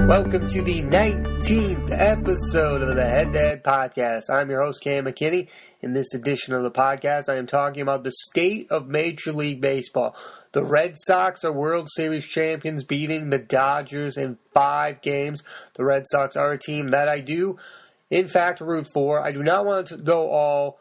Welcome to the 19th episode of the Head to Head Podcast. I'm your host, Cam McKinney. In this edition of the podcast, I am talking about the state of Major League Baseball. The Red Sox are World Series champions, beating the Dodgers in 5 games. The Red Sox are a team that I do, in fact, root for. I do not want to go all,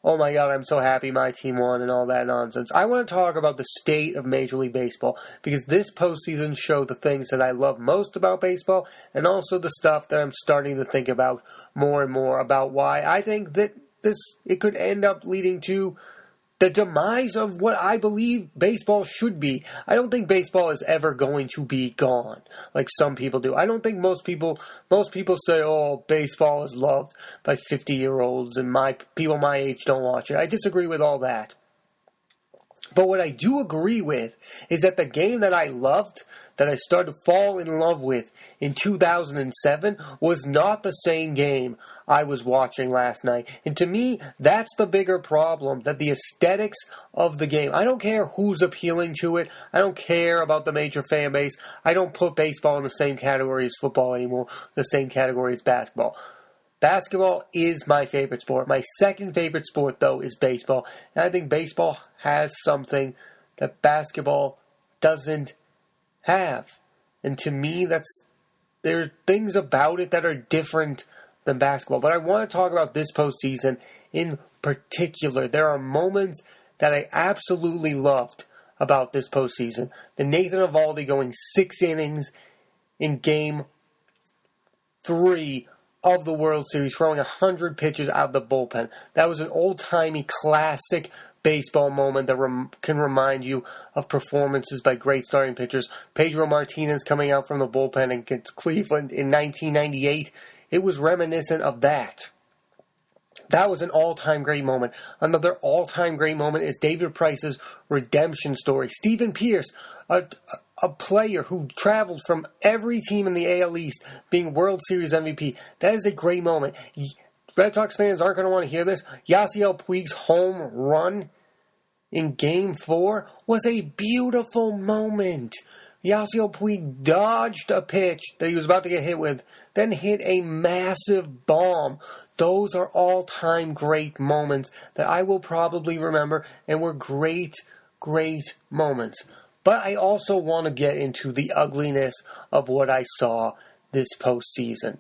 oh my God, I'm so happy my team won and all that nonsense. I want to talk about the state of Major League Baseball because this postseason showed the things that I love most about baseball and also the stuff that I'm starting to think about more and more about why I think that it could end up leading to the demise of what I believe baseball should be. I don't think baseball is ever going to be gone like some people do. I don't think most people say, oh, baseball is loved by 50-year-olds and people my age don't watch it. I disagree with all that. But what I do agree with is that the game that I loved, that I started to fall in love with in 2007, was not the same game I was watching last night. And to me, that's the bigger problem, that the aesthetics of the game, I don't care who's appealing to it. I don't care about the major fan base. I don't put baseball in the same category as football anymore, the same category as basketball. Basketball is my favorite sport. My second favorite sport, though, is baseball. And I think baseball has something that basketball doesn't have. And to me, there's things about it that are different than basketball. But I want to talk about this postseason in particular. There are moments that I absolutely loved about this postseason. The Nathan Eovaldi going 6 innings in Game 3 of the World Series, throwing 100 pitches out of the bullpen. That was an old-timey classic baseball moment that can remind you of performances by great starting pitchers. Pedro Martinez coming out from the bullpen against Cleveland in 1998. It was reminiscent of that. That was an all-time great moment. Another all-time great moment is David Price's redemption story. Stephen Pierce, a player who traveled from every team in the AL East, being World Series MVP. That is a great moment. Red Sox fans aren't going to want to hear this. Yasiel Puig's home run in Game 4 was a beautiful moment. Yasiel Puig dodged a pitch that he was about to get hit with, then hit a massive bomb. Those are all-time great moments that I will probably remember and were great, great moments. But I also want to get into the ugliness of what I saw this postseason.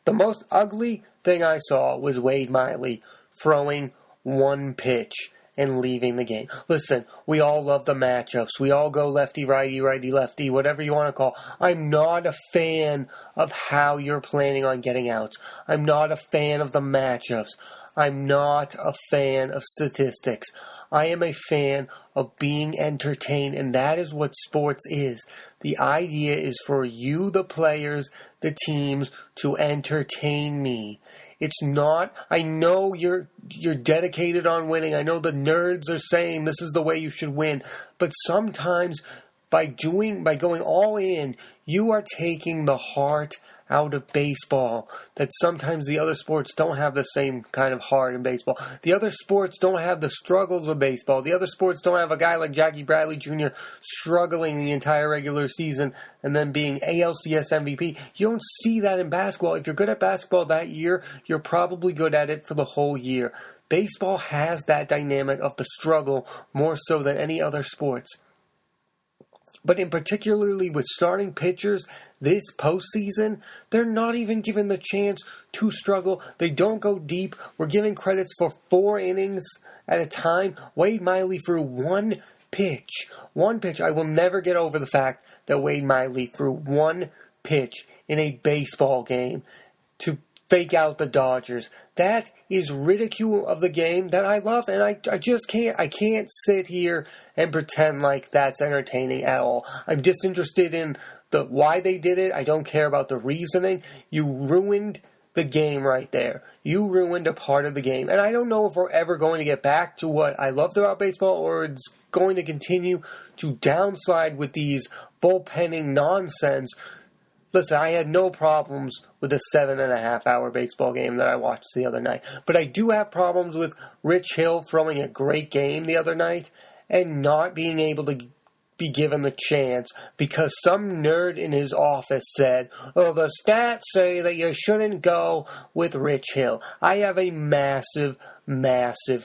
The most ugly thing I saw was Wade Miley throwing 1 pitch and leaving the game. Listen, we all love the matchups. We all go lefty, righty, righty, lefty, whatever you want to call. I'm not a fan of how you're planning on getting outs. I'm not a fan of the matchups. I'm not a fan of statistics. I am a fan of being entertained, and that is what sports is. The idea is for you, the players, the teams, to entertain me. It's not, I know you're dedicated on winning. I know the nerds are saying this is the way you should win. But sometimes by going all in, you are taking the heart out of baseball. That sometimes the other sports don't have the same kind of heart in baseball. The other sports don't have the struggles of baseball. The other sports don't have a guy like Jackie Bradley Jr. struggling the entire regular season and then being ALCS MVP. You don't see that in basketball. If you're good at basketball that year, you're probably good at it for the whole year. Baseball has that dynamic of the struggle more so than any other sports. But in particularly with starting pitchers this postseason, they're not even given the chance to struggle. They don't go deep. We're giving credits for 4 innings at a time. Wade Miley threw 1 pitch. 1 pitch. I will never get over the fact that Wade Miley threw 1 pitch in a baseball game to fake out the Dodgers. That is ridicule of the game that I love, and I just can't. I can't sit here and pretend like that's entertaining at all. I'm disinterested in why they did it. I don't care about the reasoning. You ruined the game right there. You ruined a part of the game, and I don't know if we're ever going to get back to what I loved about baseball, or it's going to continue to downslide with these bullpenning nonsense. Listen, I had no problems with the 7.5-hour baseball game that I watched the other night. But I do have problems with Rich Hill throwing a great game the other night and not being able to be given the chance because some nerd in his office said, "Oh, the stats say that you shouldn't go with Rich Hill." I have a massive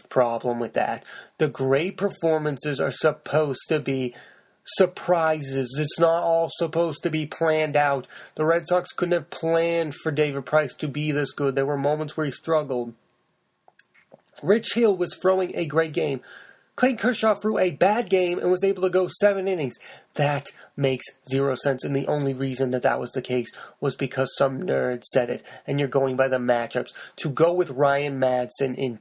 problem with that. The great performances are supposed to be surprises. It's not all supposed to be planned out. The Red Sox couldn't have planned for David Price to be this good. There were moments where he struggled. Rich Hill was throwing a great game. Clayton Kershaw threw a bad game and was able to go 7 innings. That makes zero sense, and the only reason that was the case was because some nerd said it, and you're going by the matchups. To go with Ryan Madsen in,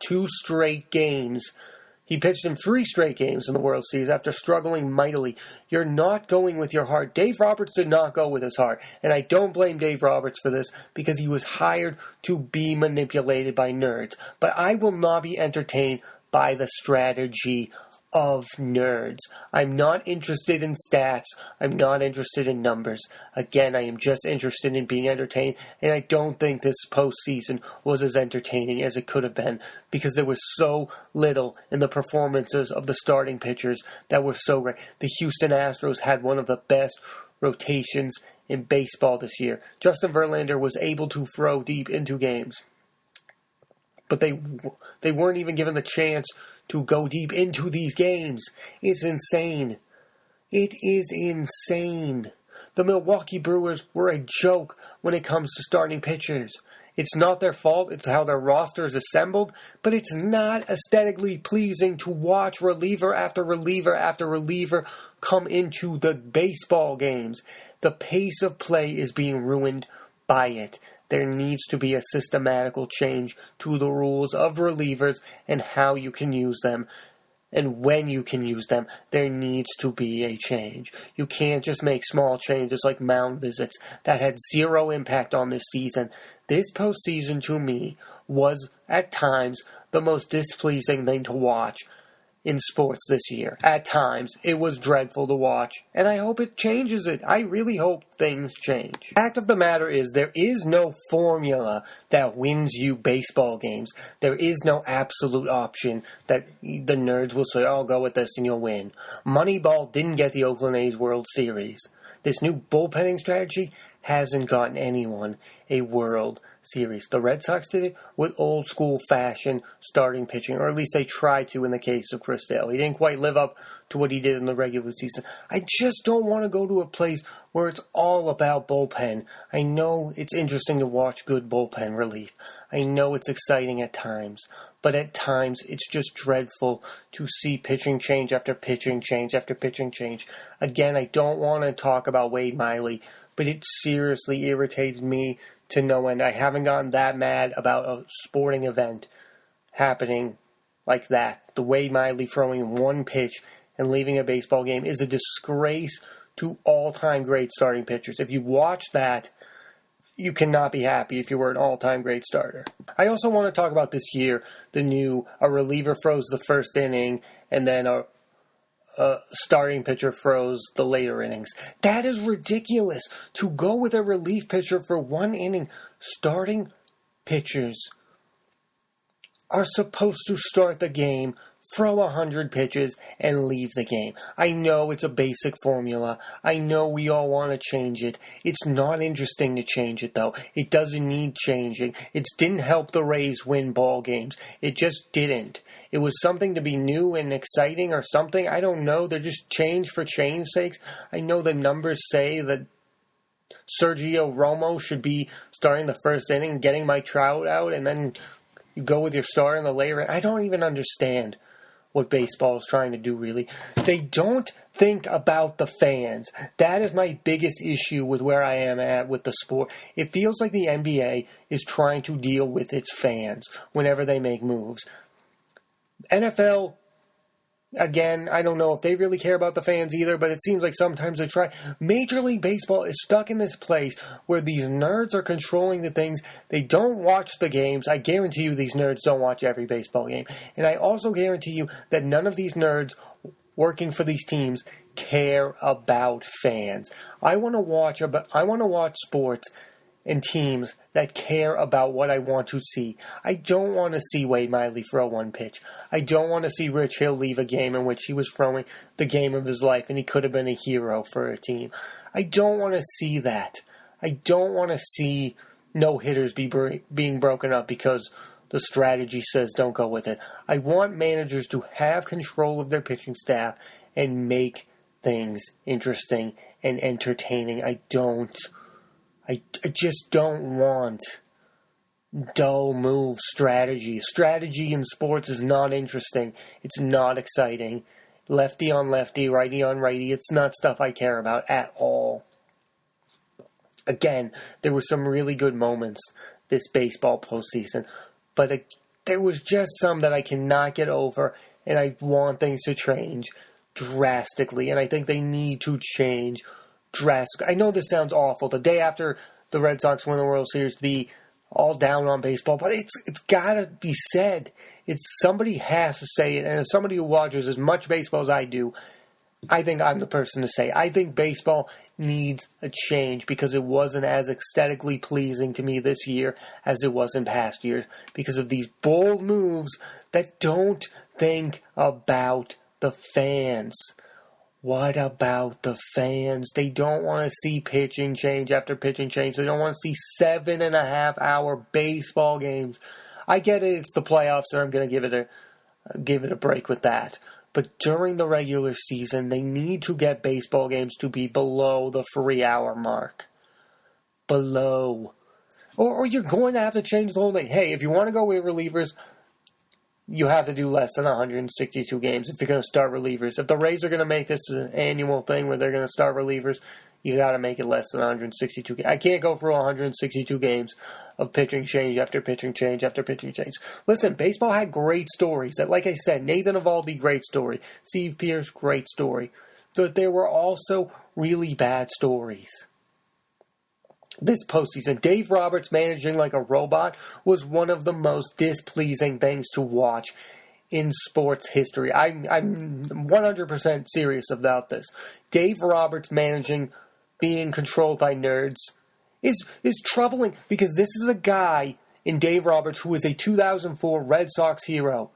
2 straight games. He pitched in 3 straight games in the World Series after struggling mightily. You're not going with your heart. Dave Roberts did not go with his heart, and I don't blame Dave Roberts for this because he was hired to be manipulated by nerds. But I will not be entertained by the strategy of nerds. I'm not interested in stats. I'm not interested in numbers. Again, I am just interested in being entertained, and I don't think this postseason was as entertaining as it could have been because there was so little in the performances of the starting pitchers that were so great. The Houston Astros had one of the best rotations in baseball this year. Justin Verlander was able to throw deep into games. But they weren't even given the chance to go deep into these games. It's insane. It is insane. The Milwaukee Brewers were a joke when it comes to starting pitchers. It's not their fault. It's how their roster is assembled. But it's not aesthetically pleasing to watch reliever after reliever after reliever come into the baseball games. The pace of play is being ruined by it. There needs to be a systematical change to the rules of relievers and how you can use them. And when you can use them, there needs to be a change. You can't just make small changes like mound visits that had zero impact on this season. This postseason, to me, was, at times, the most displeasing thing to watch in sports this year. At times, it was dreadful to watch, and I hope it changes it. I really hope things change. Fact of the matter is, there is no formula that wins you baseball games. There is no absolute option that the nerds will say, "Oh, go with this and you'll win." Moneyball didn't get the Oakland A's World Series. This new bullpenning strategy hasn't gotten anyone a World Series. The Red Sox did it with old school fashion starting pitching, or at least they tried to in the case of Chris Sale. He didn't quite live up to what he did in the regular season. I just don't want to go to a place where it's all about bullpen. I know it's interesting to watch good bullpen relief. I know it's exciting at times. But at times, it's just dreadful to see pitching change after pitching change after pitching change. Again, I don't want to talk about Wade Miley, but it seriously irritated me to no end. I haven't gotten that mad about a sporting event happening like that. The Wade Miley throwing one pitch and leaving a baseball game is a disgrace to all-time great starting pitchers. If you watch that, you cannot be happy if you were an all-time great starter. I also want to talk about this year, a reliever throws the first inning and then a starting pitcher throws the later innings. That is ridiculous. To go with a relief pitcher for one inning, starting pitchers are supposed to start the game, throw 100 pitches, and leave the game. I know it's a basic formula. I know we all want to change it. It's not interesting to change it, though. It doesn't need changing. It didn't help the Rays win ball games. It just didn't. It was something to be new and exciting or something. I don't know. They're just change for change's sakes. I know the numbers say that Sergio Romo should be starting the first inning, getting Mike Trout out, and then you go with your star in the later. I don't even understand what baseball is trying to do, really. They don't think about the fans. That is my biggest issue with where I am at with the sport. It feels like the NBA is trying to deal with its fans whenever they make moves. NFL, again, I don't know if they really care about the fans either, but it seems like sometimes they try. Major League Baseball is stuck in this place where these nerds are controlling the things. They don't watch the games. I guarantee you these nerds don't watch every baseball game. And I also guarantee you that none of these nerds working for these teams care about fans. I want to watch sports and teams that care about what I want to see. I don't want to see Wade Miley throw one pitch. I don't want to see Rich Hill leave a game in which he was throwing the game of his life and he could have been a hero for a team. I don't want to see that. I don't want to see no-hitters being broken up because the strategy says don't go with it. I want managers to have control of their pitching staff and make things interesting and entertaining. I just don't want dull move strategy. Strategy in sports is not interesting. It's not exciting. Lefty on lefty, righty on righty. It's not stuff I care about at all. Again, there were some really good moments this baseball postseason, but there was just some that I cannot get over, and I want things to change drastically, and I think they need to change drastically. I know this sounds awful. The day after the Red Sox win the World Series to be all down on baseball, but it's got to be said. Somebody has to say it, and as somebody who watches as much baseball as I do, I think I'm the person to say. I think baseball needs a change because it wasn't as aesthetically pleasing to me this year as it was in past years because of these bold moves that don't think about the fans. What about the fans? They don't want to see pitching change after pitching change. They don't want to see 7.5-hour baseball games. I get it. It's the playoffs, and I'm going to give it a break with that. But during the regular season, they need to get baseball games to be below the 3-hour mark. Below. Or you're going to have to change the whole thing. Hey, if you want to go with relievers, you have to do less than 162 games if you're going to start relievers. If the Rays are going to make this an annual thing where they're going to start relievers, you got to make it less than 162 games. I can't go through 162 games of pitching change after pitching change after pitching change. Listen, baseball had great stories. Like I said, Nathan Eovaldi, great story. Steve Pearce, great story. But there were also really bad stories. This postseason, Dave Roberts managing like a robot was one of the most displeasing things to watch in sports history. I'm 100% serious about this. Dave Roberts managing, being controlled by nerds, is troubling because this is a guy in Dave Roberts who is a 2004 Red Sox hero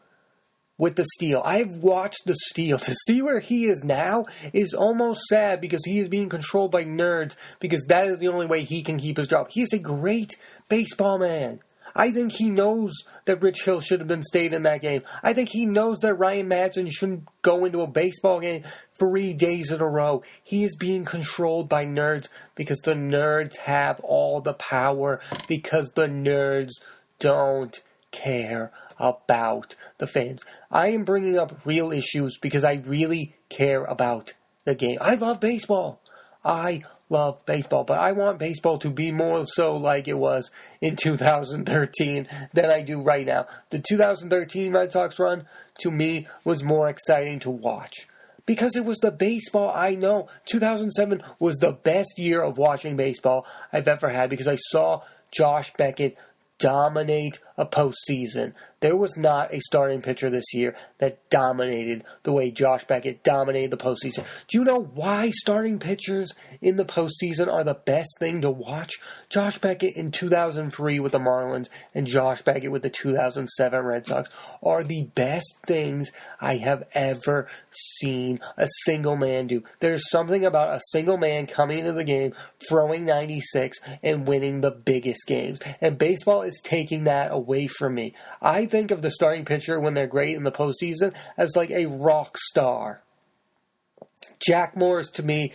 with the steal. I've watched the steal. To see where he is now is almost sad because he is being controlled by nerds because that is the only way he can keep his job. He is a great baseball man. I think he knows that Rich Hill should have been stayed in that game. I think he knows that Ryan Madsen shouldn't go into a baseball game 3 days in a row. He is being controlled by nerds because the nerds have all the power because the nerds don't care about the fans. I am bringing up real issues because I really care about the game. I love baseball. But I want baseball to be more so like it was in 2013 than I do right now. The 2013 Red Sox run, to me, was more exciting to watch. Because it was the baseball I know. 2007 was the best year of watching baseball I've ever had because I saw Josh Beckett dominate a postseason. There was not a starting pitcher this year that dominated the way Josh Beckett dominated the postseason. Do you know why starting pitchers in the postseason are the best thing to watch? Josh Beckett in 2003 with the Marlins and Josh Beckett with the 2007 Red Sox are the best things I have ever seen a single man do. There's something about a single man coming into the game, throwing 96, and winning the biggest games. And baseball is taking that away from me. I think of the starting pitcher when they're great in the postseason as like a rock star. Jack Morris, to me,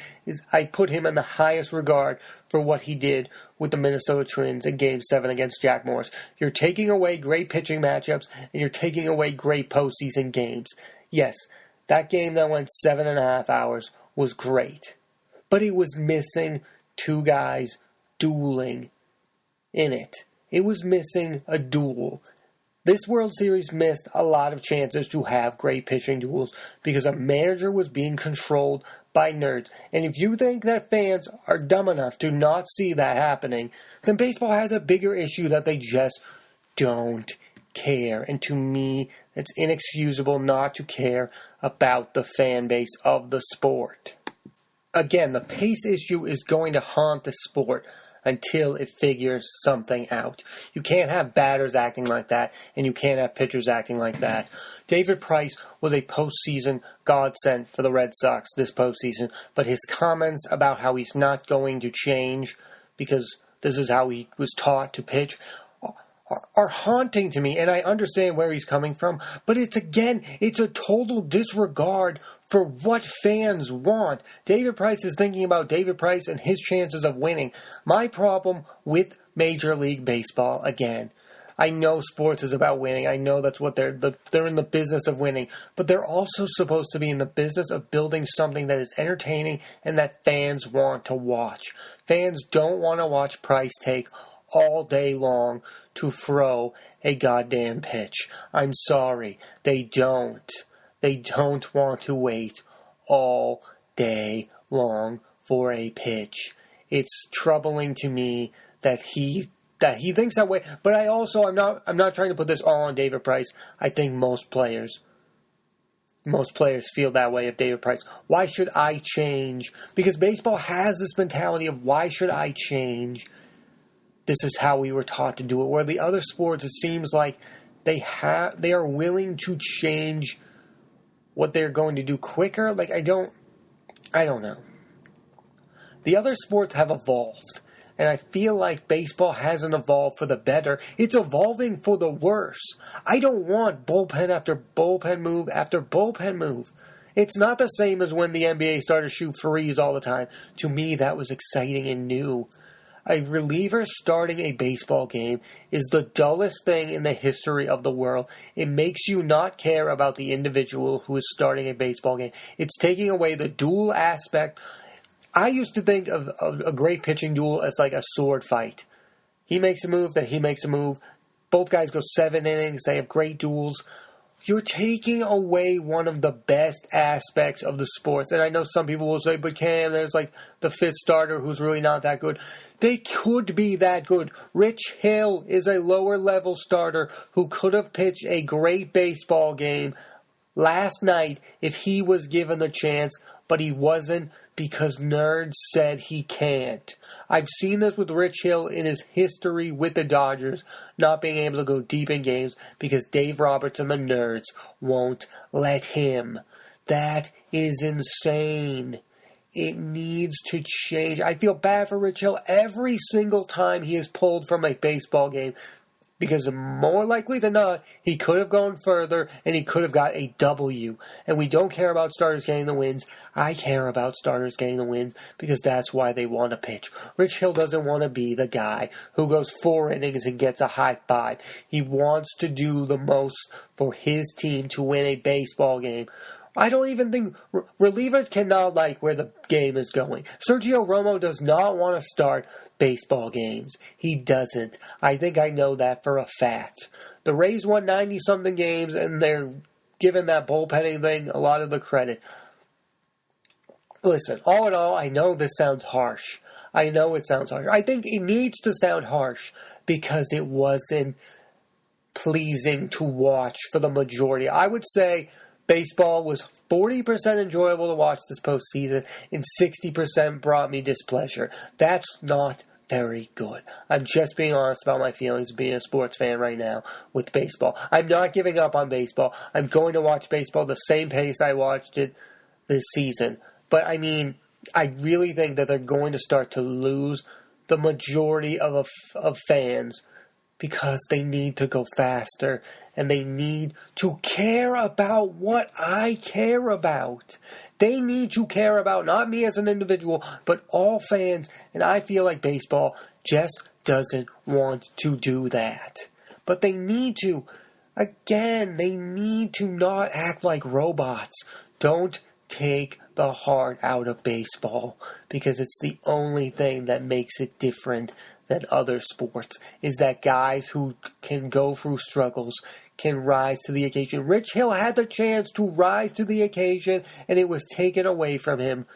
I put him in the highest regard for what he did with the Minnesota Twins in Game 7 against Jack Morris. You're taking away great pitching matchups, and you're taking away great postseason games. Yes, that game that went 7.5 hours was great, but it was missing two guys dueling in it. It was missing a duel. This World Series missed a lot of chances to have great pitching duels because a manager was being controlled by nerds. And if you think that fans are dumb enough to not see that happening, then baseball has a bigger issue that they just don't care. And to me, it's inexcusable not to care about the fan base of the sport. Again, the pace issue is going to haunt the sport until it figures something out. You can't have batters acting like that, and you can't have pitchers acting like that. David Price was a postseason godsend for the Red Sox this postseason, but his comments about how he's not going to change because this is how he was taught to pitch are haunting to me, and I understand where he's coming from, but it's a total disregard for what fans want. David Price is thinking about David Price and his chances of winning. My problem with Major League Baseball, again, I know sports is about winning. I know that's what they're in the business of winning, but they're also supposed to be in the business of building something that is entertaining and that fans want to watch. Fans don't want to watch Price take all day long to throw a goddamn pitch. I'm sorry. They don't. They don't want to wait all day long for a pitch. It's troubling to me that he thinks that way, but I'm not trying to put this all on David Price. I think most players feel that way of David Price. Why should I change? Because baseball has this mentality of why should I change? This is how we were taught to do it. Where the other sports, it seems like they are willing to change what they're going to do quicker. Like I don't know. The other sports have evolved, and I feel like baseball hasn't evolved for the better. It's evolving for the worse. I don't want bullpen after bullpen move after bullpen move. It's not the same as when the NBA started to shoot threes all the time. To me, that was exciting and new. A reliever starting a baseball game is the dullest thing in the history of the world. It makes you not care about the individual who is starting a baseball game. It's taking away the duel aspect. I used to think of a great pitching duel as like a sword fight. He makes a move, then he makes a move. Both guys go 7 innings. They have great duels. You're taking away one of the best aspects of the sports. And I know some people will say, but Cam, there's like the fifth starter who's really not that good. They could be that good. Rich Hill is a lower level starter who could have pitched a great baseball game last night if he was given the chance, but he wasn't because nerds said he can't. I've seen this with Rich Hill in his history with the Dodgers, not being able to go deep in games because Dave Roberts and the nerds won't let him. That is insane. It needs to change. I feel bad for Rich Hill every single time he is pulled from a baseball game because more likely than not, he could have gone further and he could have got a W. And we don't care about starters getting the wins. I care about starters getting the wins because that's why they want to pitch. Rich Hill doesn't want to be the guy who goes 4 innings and gets a high five. He wants to do the most for his team to win a baseball game. I don't even think relievers cannot like where the game is going. Sergio Romo does not want to start baseball games. He doesn't. I think I know that for a fact. The Rays won 90-something games, and they're giving that bullpenning thing a lot of the credit. Listen, all in all, I know this sounds harsh. I know it sounds harsh. I think it needs to sound harsh because it wasn't pleasing to watch for the majority. I would say baseball was 40% enjoyable to watch this postseason, and 60% brought me displeasure. That's not very good. I'm just being honest about my feelings of being a sports fan right now with baseball. I'm not giving up on baseball. I'm going to watch baseball the same pace I watched it this season. But, I mean, I really think that they're going to start to lose the majority of fans because they need to go faster and they need to care about what I care about. They need to care about not me as an individual, but all fans, and I feel like baseball just doesn't want to do that. But they need to. Again, they need to not act like robots. Don't take the heart out of baseball because it's the only thing that makes it different than other sports, is that guys who can go through struggles can rise to the occasion. Rich Hill had the chance to rise to the occasion, and it was taken away from him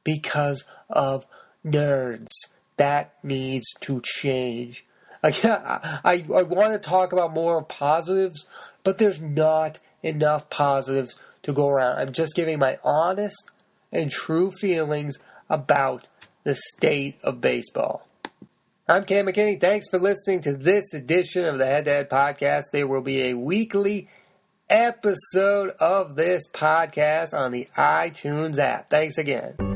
because of nerds. That needs to change. I want to talk about more positives, but there's not enough positives to go around. I'm just giving my honest and true feelings about the state of baseball. I'm Cam McKinney. Thanks for listening to this edition of the Head to Head Podcast. There will be a weekly episode of this podcast on the iTunes app. Thanks again.